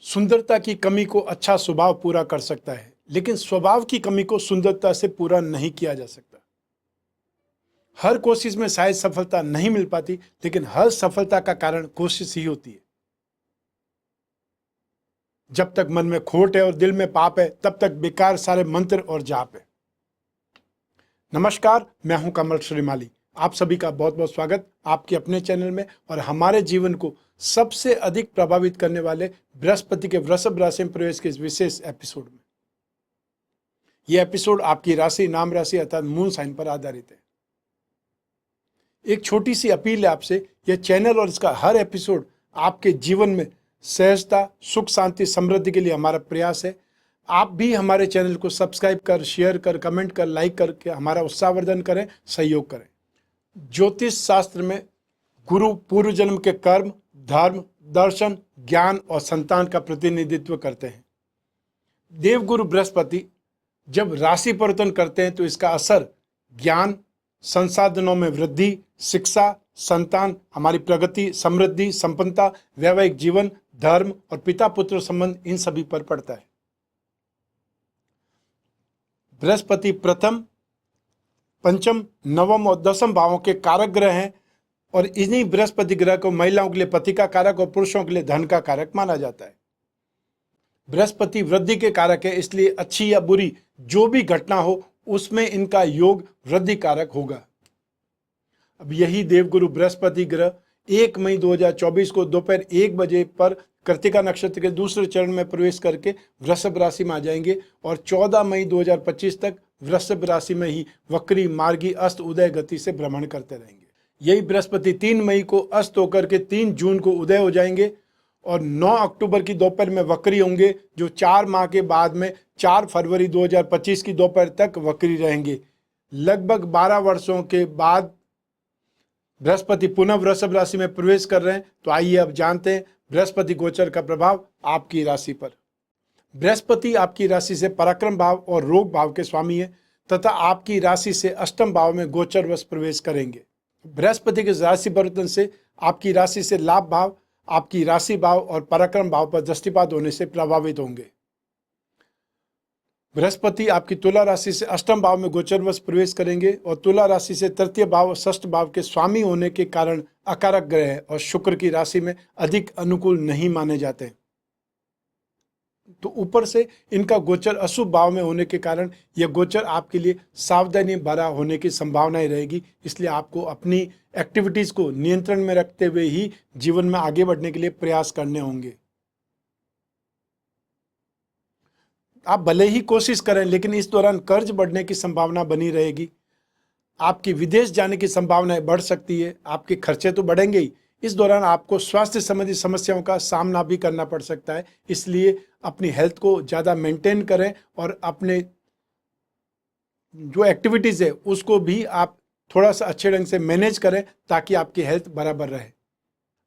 सुंदरता की कमी को अच्छा स्वभाव पूरा कर सकता है, लेकिन स्वभाव की कमी को सुंदरता से पूरा नहीं किया जा सकता। हर कोशिश में शायद सफलता नहीं मिल पाती, लेकिन हर सफलता का कारण कोशिश ही होती है। जब तक मन में खोट है और दिल में पाप है, तब तक बेकार सारे मंत्र और जाप है। नमस्कार, मैं हूं कमल श्रीमाली। आप सभी का बहुत बहुत स्वागत आपके अपने चैनल में और हमारे जीवन को सबसे अधिक प्रभावित करने वाले बृहस्पति के वृषभ राशि में प्रवेश के इस विशेष एपिसोड में। यह एपिसोड आपकी राशि, नाम राशि अर्थात मून साइन पर आधारित है। एक छोटी सी अपील है आपसे, यह चैनल और इसका हर एपिसोड आपके जीवन में सहजता, सुख, शांति, समृद्धि के लिए हमारा प्रयास है। आप भी हमारे चैनल को सब्सक्राइब कर, शेयर कर, कमेंट कर, लाइक करके हमारा उत्साहवर्धन करें, सहयोग करें। ज्योतिष शास्त्र में गुरु पूर्व जन्म के कर्म, धर्म, दर्शन, ज्ञान और संतान का प्रतिनिधित्व करते हैं। देवगुरु बृहस्पति जब राशि परिवर्तन करते हैं तो इसका असर ज्ञान, संसाधनों में वृद्धि, शिक्षा, संतान, हमारी प्रगति, समृद्धि, संपन्नता, वैवाहिक जीवन, धर्म और पिता पुत्र संबंध, इन सभी पर पड़ता है। बृहस्पति प्रथम, पंचम, नवम और दसम भावों के कारक ग्रह हैं और इन्हीं बृहस्पति ग्रह को महिलाओं के लिए पति का कारक और पुरुषों के लिए धन का कारक माना जाता है। बृहस्पति वृद्धि के कारक है, इसलिए अच्छी या बुरी जो भी घटना हो उसमें इनका योग वृद्धि कारक होगा। अब यही देवगुरु बृहस्पति ग्रह 1 मई 2024 को दोपहर 1 बजे पर कृत्तिका नक्षत्र के दूसरे चरण में प्रवेश करके वृषभ राशि में आ जाएंगे और 14 मई 2025 तक वृषभ राशि में ही वक्री, मार्गी, अस्त, उदय गति से भ्रमण करते रहेंगे। यही बृहस्पति 3 मई को अस्त होकर के 3 जून को उदय हो जाएंगे और 9 अक्टूबर की दोपहर में वक्री होंगे, जो 4 माह के बाद में 4 फरवरी 2025 की दोपहर तक वक्री रहेंगे। लगभग 12 वर्षों के बाद बृहस्पति पुनः वृषभ राशि में प्रवेश कर रहे हैं। तो आइए अब जानते हैं बृहस्पति गोचर का प्रभाव आपकी राशि पर। बृहस्पति आपकी राशि से पराक्रम भाव और रोग भाव के स्वामी है तथा आपकी राशि से अष्टम भाव में गोचरवश प्रवेश करेंगे। बृहस्पति के राशि परिवर्तन से आपकी राशि से लाभ भाव, आपकी राशि भाव और पराक्रम भाव पर दृष्टिपात होने से प्रभावित होंगे। बृहस्पति आपकी तुला राशि से अष्टम भाव में गोचरवश प्रवेश करेंगे और तुला राशि से तृतीय भाव और षष्ठ भाव के स्वामी होने के कारण अकारक ग्रह है और शुक्र की राशि में अधिक अनुकूल नहीं माने जाते। तो ऊपर से इनका गोचर अशुभ भाव में होने के कारण यह गोचर आपके लिए सावधानी भरा होने की संभावनाएं रहेगी। इसलिए आपको अपनी एक्टिविटीज को नियंत्रण में रखते हुए ही जीवन में आगे बढ़ने के लिए प्रयास करने होंगे। आप भले ही कोशिश करें, लेकिन इस दौरान कर्ज बढ़ने की संभावना बनी रहेगी। आपकी विदेश जाने की संभावनाएं बढ़ सकती है। आपके खर्चे तो बढ़ेंगे ही, इस दौरान आपको स्वास्थ्य संबंधी समस्याओं का सामना भी करना पड़ सकता है। इसलिए अपनी हेल्थ को ज़्यादा मेंटेन करें और अपने जो एक्टिविटीज़ है उसको भी आप थोड़ा सा अच्छे ढंग से मैनेज करें ताकि आपकी हेल्थ बराबर रहे।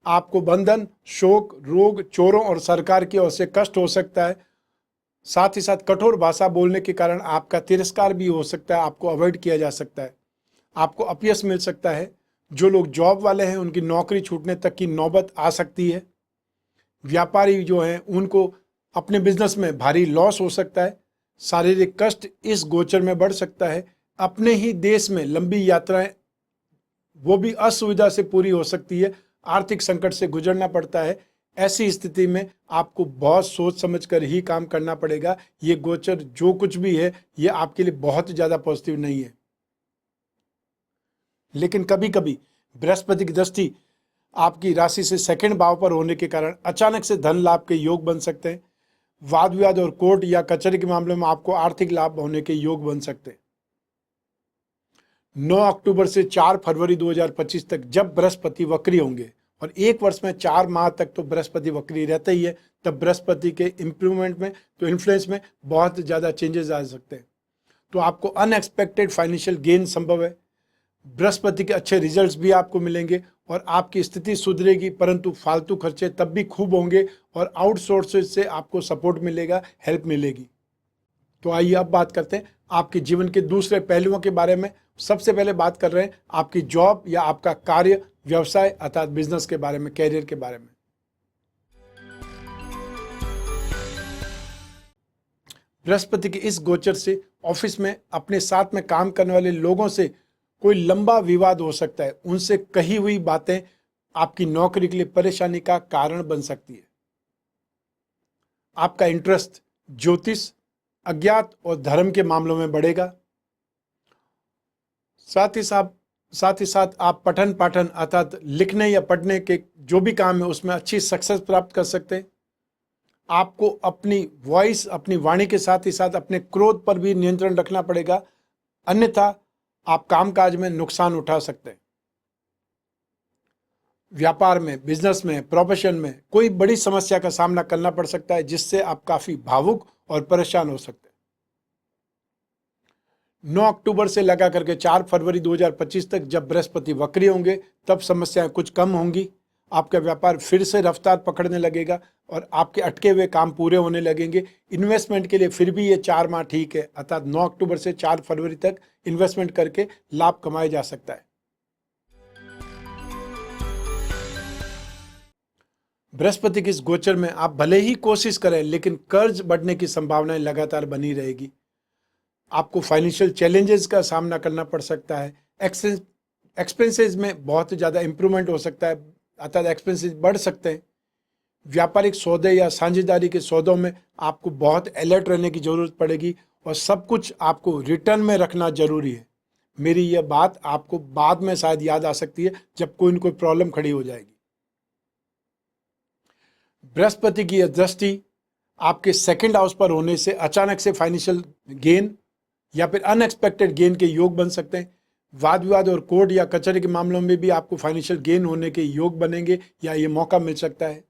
आपको बंधन, शोक, रोग, चोरों और सरकार की ओर से कष्ट हो सकता है। साथ ही साथ कठोर भाषा बोलने के कारण आपका तिरस्कार भी हो सकता है, आपको अवॉइड किया जा सकता है, आपको अपयश मिल सकता है। जो लोग जॉब वाले हैं उनकी नौकरी छूटने तक की नौबत आ सकती है। व्यापारी जो हैं उनको अपने बिजनेस में भारी लॉस हो सकता है। शारीरिक कष्ट इस गोचर में बढ़ सकता है। अपने ही देश में लंबी यात्राएं वो भी असुविधा से पूरी हो सकती है। आर्थिक संकट से गुजरना पड़ता है। ऐसी स्थिति में आपको बहुत सोच समझकर ही काम करना पड़ेगा। ये गोचर जो कुछ भी है ये आपके लिए बहुत ज़्यादा पॉजिटिव नहीं है। लेकिन कभी कभी बृहस्पति की दृष्टि आपकी राशि से सेकंड भाव पर होने के कारण अचानक से धन लाभ के योग बन सकते हैं। वाद विवाद और कोर्ट या कचहरी के मामले में आपको आर्थिक लाभ होने के योग बन सकते हैं। 9 अक्टूबर से 4 फरवरी 2025 तक जब बृहस्पति वक्री होंगे और 1 वर्ष में 4 माह तक तो बृहस्पति वक्री रहता ही है, तब बृहस्पति के इम्प्रूवमेंट में तो इन्फ्लुएंस में बहुत ज़्यादा चेंजेस आ सकते हैं। तो आपको अनएक्सपेक्टेड फाइनेंशियल गेन संभव है। बृहस्पति के अच्छे रिजल्ट्स भी आपको मिलेंगे और आपकी स्थिति सुधरेगी, परंतु फालतू खर्चे तब भी खूब होंगे और आउटसोर्सेज से आपको सपोर्ट मिलेगा, हेल्प मिलेगी। तो आइए अब बात करते हैं आपके जीवन के दूसरे पहलुओं के बारे में। सबसे पहले बात कर रहे हैं आपकी जॉब या आपका कार्य, व्यवसाय अर्थात बिजनेस के बारे में, कैरियर के बारे में। बृहस्पति के इस गोचर से ऑफिस में अपने साथ में काम करने वाले लोगों से कोई लंबा विवाद हो सकता है। उनसे कही हुई बातें आपकी नौकरी के लिए परेशानी का कारण बन सकती है। आपका इंटरेस्ट ज्योतिष, अज्ञात और धर्म के मामलों में बढ़ेगा। साथ ही साथ आप पठन पाठन अर्थात लिखने या पढ़ने के जो भी काम है उसमें अच्छी सक्सेस प्राप्त कर सकते हैं। आपको अपनी वॉइस, अपनी वाणी के साथ ही साथ अपने क्रोध पर भी नियंत्रण रखना पड़ेगा, अन्यथा आप कामकाज में नुकसान उठा सकते हैं। व्यापार में, बिजनेस में, प्रोफेशन में कोई बड़ी समस्या का सामना करना पड़ सकता है, जिससे आप काफी भावुक और परेशान हो सकते हैं। 9 अक्टूबर से लगा करके 4 फरवरी 2025 तक जब बृहस्पति वक्री होंगे तब समस्याएं कुछ कम होंगी। आपका व्यापार फिर से रफ्तार पकड़ने लगेगा और आपके अटके हुए काम पूरे होने लगेंगे। इन्वेस्टमेंट के लिए फिर भी ये 4 माह ठीक है, अर्थात 9 अक्टूबर से 4 फरवरी तक इन्वेस्टमेंट करके लाभ कमाया जा सकता है। बृहस्पति के इस गोचर में आप भले ही कोशिश करें, लेकिन कर्ज बढ़ने की संभावनाएं लगातार बनी रहेगी। आपको फाइनेंशियल चैलेंजेस का सामना करना पड़ सकता है। एक्सपेंसेस में बहुत ज़्यादा इंप्रूवमेंट हो सकता है, अर्थात एक्सपेंसेस बढ़ सकते हैं। व्यापारिक सौदे या साझेदारी के सौदों में आपको बहुत अलर्ट रहने की ज़रूरत पड़ेगी और सब कुछ आपको रिटर्न में रखना जरूरी है। मेरी यह बात आपको बाद में शायद याद आ सकती है जब कोई न कोई प्रॉब्लम खड़ी हो जाएगी। बृहस्पति की यह दृष्टि आपके सेकंड हाउस पर होने से अचानक से फाइनेंशियल गेन या फिर अनएक्सपेक्टेड गेन के योग बन सकते हैं। वाद विवाद और कोर्ट या कचहरी के मामलों में भी आपको फाइनेंशियल गेन होने के योग बनेंगे या ये मौका मिल सकता है।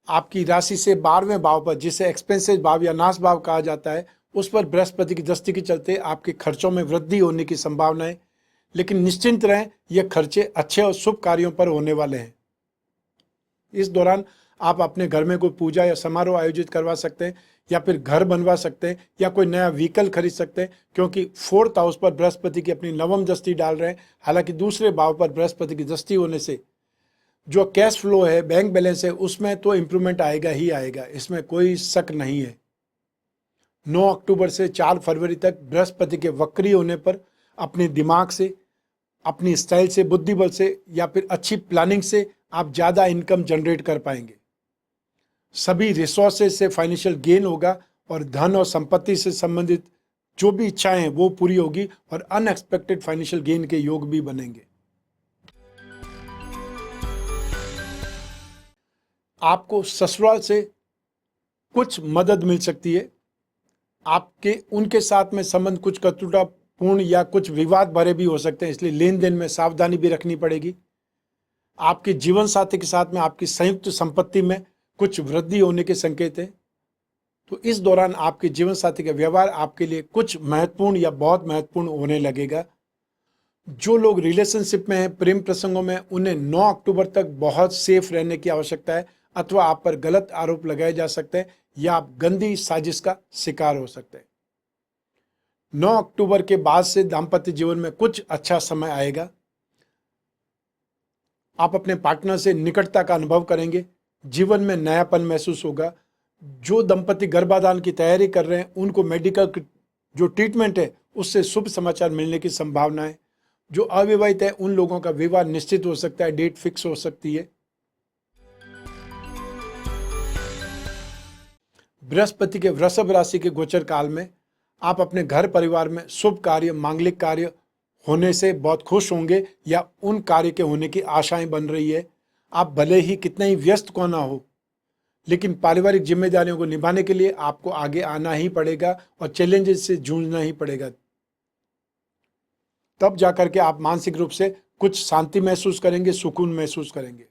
आपकी राशि से 12वें भाव पर, जिसे एक्सपेंसेस भाव या नाश भाव कहा जाता है, उस पर बृहस्पति की दृष्टि के चलते आपके खर्चों में वृद्धि होने की संभावना है, लेकिन निश्चिंत रहें, यह खर्चे अच्छे और शुभ कार्यों पर होने वाले हैं। इस दौरान आप अपने घर में कोई पूजा या समारोह आयोजित करवा सकते हैं या फिर घर बनवा सकते हैं या कोई नया व्हीकल खरीद सकते हैं, क्योंकि 4th हाउस पर बृहस्पति की अपनी नवम दृष्टि डाल रहे हैं। हालांकि दूसरे भाव पर बृहस्पति की दृष्टि होने से जो कैश फ्लो है, बैंक बैलेंस है, उसमें तो इंप्रूवमेंट आएगा ही आएगा, इसमें कोई शक नहीं है। 9 अक्टूबर से 4 फरवरी तक बृहस्पति के वक्री होने पर अपने दिमाग से, अपनी स्टाइल से, बुद्धिबल से या फिर अच्छी प्लानिंग से आप ज़्यादा इनकम जनरेट कर पाएंगे। सभी रिसोर्सेज से फाइनेंशियल गेन होगा और धन और संपत्ति से संबंधित जो भी इच्छाएं हैं वो पूरी होगी और अनएक्सपेक्टेड फाइनेंशियल गेन के योग भी बनेंगे। आपको ससुराल से कुछ मदद मिल सकती है। आपके उनके साथ में संबंध कुछ कटुतापूर्ण या कुछ विवाद भरे भी हो सकते हैं, इसलिए लेन देन में सावधानी भी रखनी पड़ेगी। आपके जीवन साथी के साथ में आपकी संयुक्त संपत्ति में कुछ वृद्धि होने के संकेत हैं। तो इस दौरान आपके जीवन साथी का व्यवहार आपके लिए कुछ महत्वपूर्ण या बहुत महत्वपूर्ण होने लगेगा। जो लोग रिलेशनशिप में हैं, प्रेम प्रसंगों में, उन्हें 9 अक्टूबर तक बहुत सेफ रहने की आवश्यकता है, अथवा आप पर गलत आरोप लगाए जा सकते हैं या आप गंदी साजिश का शिकार हो सकते हैं। 9 अक्टूबर के बाद से दाम्पत्य जीवन में कुछ अच्छा समय आएगा। आप अपने पार्टनर से निकटता का अनुभव करेंगे, जीवन में नयापन महसूस होगा। जो दंपति गर्भाधान की तैयारी कर रहे हैं उनको मेडिकल जो ट्रीटमेंट है उससे शुभ समाचार मिलने की संभावना है। जो अविवाहित है उन लोगों का विवाह निश्चित हो सकता है, डेट फिक्स हो सकती है। बृहस्पति के वृषभ राशि के गोचर काल में आप अपने घर परिवार में शुभ कार्य, मांगलिक कार्य होने से बहुत खुश होंगे या उन कार्य के होने की आशाएं बन रही है। आप भले ही कितने ही व्यस्त क्यों ना हो, लेकिन पारिवारिक जिम्मेदारियों को निभाने के लिए आपको आगे आना ही पड़ेगा और चैलेंजेस से जूझना ही पड़ेगा। तब जाकर के आप मानसिक रूप से कुछ शांति महसूस करेंगे, सुकून महसूस करेंगे।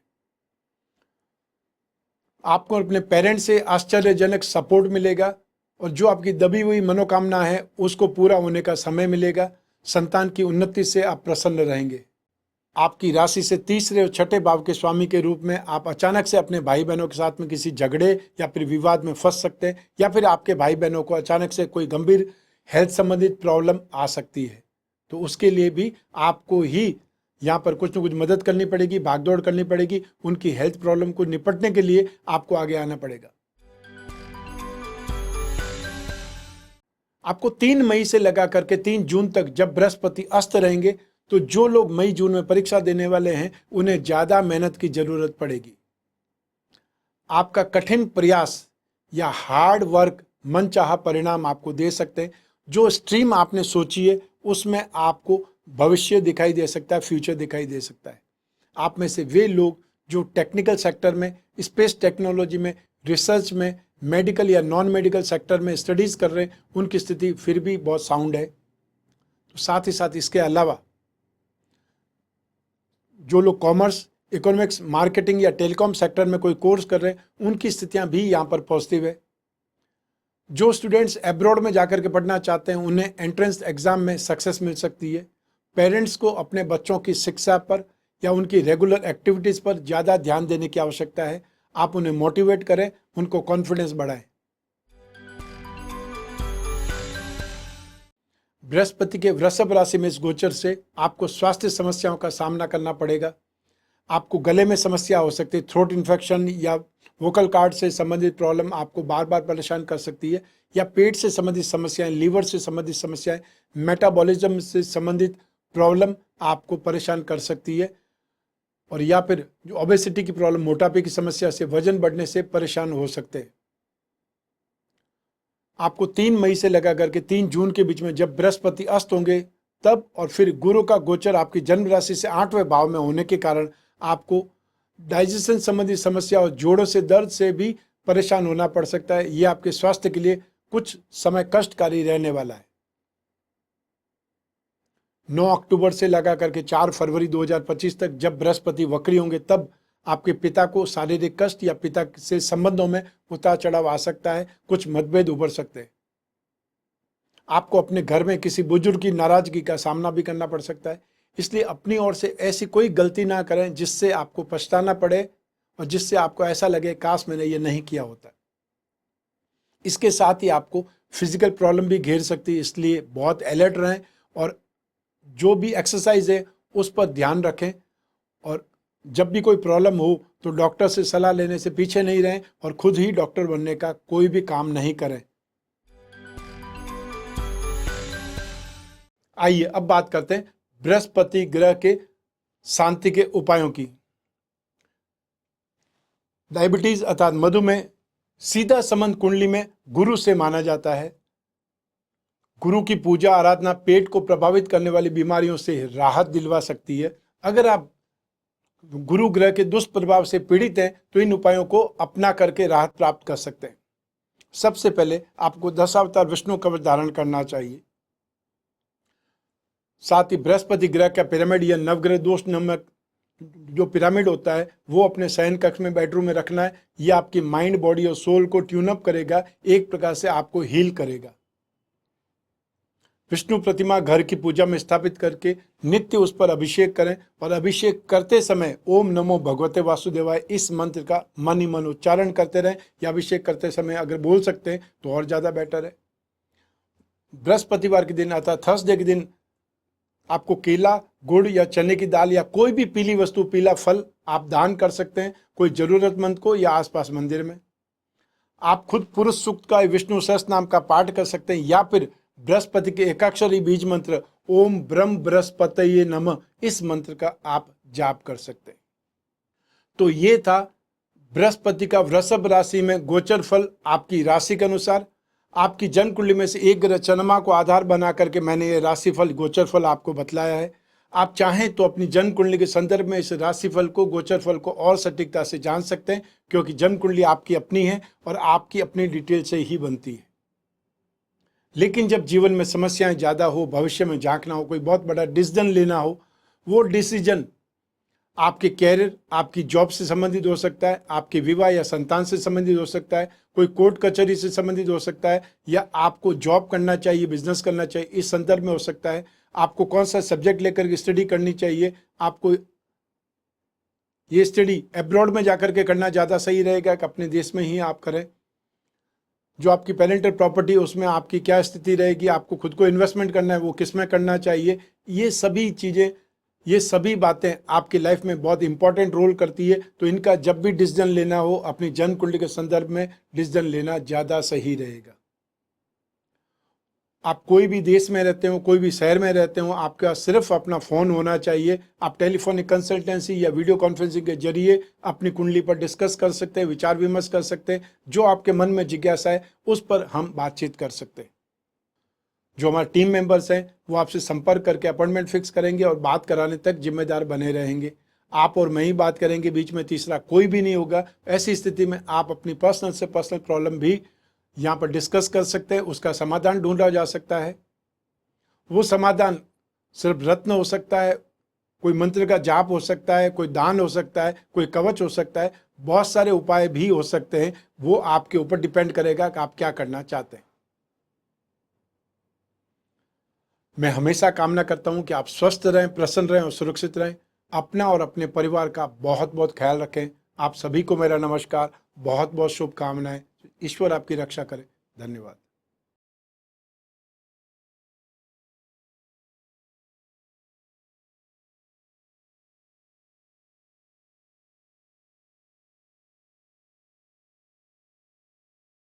आपको अपने पेरेंट्स से आश्चर्यजनक सपोर्ट मिलेगा और जो आपकी दबी हुई मनोकामना है उसको पूरा होने का समय मिलेगा। संतान की उन्नति से आप प्रसन्न रहेंगे। आपकी राशि से तीसरे और छठे भाव के स्वामी के रूप में आप अचानक से अपने भाई बहनों के साथ में किसी झगड़े या फिर विवाद में फंस सकते हैं या फिर आपके भाई बहनों को अचानक से कोई गंभीर हेल्थ संबंधित प्रॉब्लम आ सकती है। तो उसके लिए भी आपको ही यहाँ पर कुछ न कुछ मदद करनी पड़ेगी, भागदौड़ करनी पड़ेगी। उनकी हेल्थ प्रॉब्लम को निपटने के लिए आपको आगे आना पड़ेगा। आपको 3 मई से लगा करके 3 जून तक जब बृहस्पति अस्त रहेंगे तो जो लोग मई जून में परीक्षा देने वाले हैं उन्हें ज़्यादा मेहनत की ज़रूरत पड़ेगी। आपका कठिन प्रयास या हार्ड वर्क मनचाहा परिणाम आपको दे सकते हैं। जो स्ट्रीम आपने सोची है उसमें आपको भविष्य दिखाई दे सकता है, फ्यूचर दिखाई दे सकता है। आप में से वे लोग जो टेक्निकल सेक्टर में, स्पेस टेक्नोलॉजी में, रिसर्च में, मेडिकल या नॉन मेडिकल सेक्टर में स्टडीज़ कर रहे हैं उनकी स्थिति फिर भी बहुत साउंड है। तो साथ ही साथ इसके अलावा जो लोग कॉमर्स, इकोनॉमिक्स, मार्केटिंग या टेलीकॉम सेक्टर में कोई कोर्स कर रहे हैं उनकी स्थितियां भी यहाँ पर पॉजिटिव है। जो स्टूडेंट्स एब्रॉड में जाकर के पढ़ना चाहते हैं उन्हें एंट्रेंस एग्जाम में सक्सेस मिल सकती है। पेरेंट्स को अपने बच्चों की शिक्षा पर या उनकी रेगुलर एक्टिविटीज़ पर ज़्यादा ध्यान देने की आवश्यकता है। आप उन्हें मोटिवेट करें, उनको कॉन्फिडेंस बढ़ाएं। बृहस्पति के वृषभ राशि में इस गोचर से आपको स्वास्थ्य समस्याओं का सामना करना पड़ेगा। आपको गले में समस्या हो सकती है, थ्रोट इन्फेक्शन या वोकल कॉर्ड से संबंधित प्रॉब्लम आपको बार बार परेशान कर सकती है, या पेट से संबंधित समस्याएं, लीवर से संबंधित समस्याएं, मेटाबॉलिज्म से संबंधित प्रॉब्लम आपको परेशान कर सकती है, और या फिर जो ओबेसिटी की प्रॉब्लम, मोटापे की समस्या से, वजन बढ़ने से परेशान हो सकते हैं। आपको 3 मई से लगा करके 3 जून के बीच में जब बृहस्पति अस्त होंगे तब, और फिर गुरु का गोचर आपकी जन्म राशि से 8वें भाव में होने के कारण आपको डाइजेशन संबंधी समस्या और जोड़ों से दर्द से भी परेशान होना पड़ सकता है। यह आपके स्वास्थ्य के लिए कुछ समय कष्टकारी रहने वाला है। 9 अक्टूबर से लगा करके 4 फरवरी 2025 तक जब बृहस्पति वक्री होंगे तब आपके पिता को शारीरिक कष्ट या पिता से संबंधों में उतार चढ़ाव आ सकता है, कुछ मतभेद उभर सकते हैं। आपको अपने घर में किसी बुजुर्ग की नाराजगी का सामना भी करना पड़ सकता है। इसलिए अपनी ओर से ऐसी कोई गलती ना करें जिससे आपको पछताना पड़े और जिससे आपको ऐसा लगे काश मैंने ये नहीं किया होता। इसके साथ ही आपको फिजिकल प्रॉब्लम भी घेर सकती है, इसलिए बहुत अलर्ट रहें और जो भी एक्सरसाइज है उस पर ध्यान रखें, और जब भी कोई प्रॉब्लम हो तो डॉक्टर से सलाह लेने से पीछे नहीं रहें और खुद ही डॉक्टर बनने का कोई भी काम नहीं करें। आइए अब बात करते हैं बृहस्पति ग्रह के शांति के उपायों की। डायबिटीज अर्थात मधुमेह सीधा संबंध कुंडली में गुरु से माना जाता है। गुरु की पूजा आराधना पेट को प्रभावित करने वाली बीमारियों से राहत दिलवा सकती है। अगर आप गुरु ग्रह के दुष्प्रभाव से पीड़ित हैं तो इन उपायों को अपना करके राहत प्राप्त कर सकते हैं। सबसे पहले आपको दशावतार विष्णु कवच धारण करना चाहिए। साथ ही बृहस्पति ग्रह का पिरामिड या नवग्रह दोष नामक जो पिरामिड होता है वो अपने शयन कक्ष में, बेडरूम में रखना है। यह आपकी माइंड, बॉडी और सोल को ट्यून अप करेगा, एक प्रकार से आपको हील करेगा। विष्णु प्रतिमा घर की पूजा में स्थापित करके नित्य उस पर अभिषेक करें, और अभिषेक करते समय ओम नमो भगवते वासुदेवाय इस मंत्र का मन ही मन उच्चारण करते रहें, या अभिषेक करते समय अगर बोल सकते हैं तो और ज़्यादा बेटर है। बृहस्पतिवार के दिन अर्थात थर्सडे के दिन आपको केला, गुड़ या चने की दाल या कोई भी पीली वस्तु, पीला फल आप दान कर सकते हैं कोई जरूरतमंद को या आसपास मंदिर में। आप खुद पुरुष सूक्त का विष्णु सहस्त्र नाम का पाठ कर सकते हैं, या फिर बृहस्पति के एकाक्षरी बीज मंत्र ओम ब्रह्म बृहस्पतये नमः इस मंत्र का आप जाप कर सकते हैं। तो ये था बृहस्पति का वृषभ राशि में गोचर फल आपकी राशि के अनुसार। आपकी जन्म कुंडली में से एक ग्रह चंद्रमा को आधार बना करके मैंने ये राशिफल, गोचर फल आपको बतलाया है। आप चाहें तो अपनी जन्म कुंडली के संदर्भ में इस राशिफल को, गोचर फल को और सटीकता से जान सकते हैं, क्योंकि जन्म कुंडली आपकी अपनी है और आपकी अपनी डिटेल से ही बनती है। लेकिन जब जीवन में समस्याएं ज़्यादा हो, भविष्य में झांकना हो, कोई बहुत बड़ा डिसीजन लेना हो, वो डिसीजन आपके कैरियर, आपकी जॉब से संबंधित हो सकता है, आपके विवाह या संतान से संबंधित हो सकता है, कोई कोर्ट कचहरी से संबंधित हो सकता है, या आपको जॉब करना चाहिए, बिजनेस करना चाहिए, इस संदर्भ में हो सकता है। आपको कौन सा सब्जेक्ट लेकर के स्टडी करनी चाहिए, आपको ये स्टडी एब्रॉड में जाकर के करना ज़्यादा सही रहेगा कि अपने देश में ही आप करें। जो आपकी पेरेंटल प्रॉपर्टी उसमें आपकी क्या स्थिति रहेगी, आपको खुद को इन्वेस्टमेंट करना है वो किस में करना चाहिए, ये सभी चीज़ें, ये सभी बातें आपकी लाइफ में बहुत इंपॉर्टेंट रोल करती है। तो इनका जब भी डिसीजन लेना हो अपनी जन्म कुंडली के संदर्भ में डिसीजन लेना ज़्यादा सही रहेगा। आप कोई भी देश में रहते हो, कोई भी शहर में रहते हो, आपके पास सिर्फ अपना फ़ोन होना चाहिए। आप टेलीफोनिक कंसल्टेंसी या वीडियो कॉन्फ्रेंसिंग के जरिए अपनी कुंडली पर डिस्कस कर सकते हैं, विचार विमर्श कर सकते हैं। जो आपके मन में जिज्ञासा है उस पर हम बातचीत कर सकते हैं। जो हमारे टीम मेंबर्स हैं वो आपसे संपर्क करके अपॉइंटमेंट फिक्स करेंगे और बात कराने तक जिम्मेदार बने रहेंगे। आप और मैं ही बात करेंगे, बीच में तीसरा कोई भी नहीं होगा। ऐसी स्थिति में आप अपनी पर्सनल से पर्सनल प्रॉब्लम भी यहाँ पर डिस्कस कर सकते हैं, उसका समाधान ढूंढा जा सकता है। वो समाधान सिर्फ रत्न हो सकता है, कोई मंत्र का जाप हो सकता है, कोई दान हो सकता है, कोई कवच हो सकता है, बहुत सारे उपाय भी हो सकते हैं। वो आपके ऊपर डिपेंड करेगा कि आप क्या करना चाहते हैं। मैं हमेशा कामना करता हूं कि आप स्वस्थ रहें, प्रसन्न रहें और सुरक्षित रहें। अपना और अपने परिवार का बहुत बहुत ख्याल रखें। आप सभी को मेरा नमस्कार, बहुत बहुत शुभकामनाएं। ईश्वर आपकी रक्षा करे। धन्यवाद।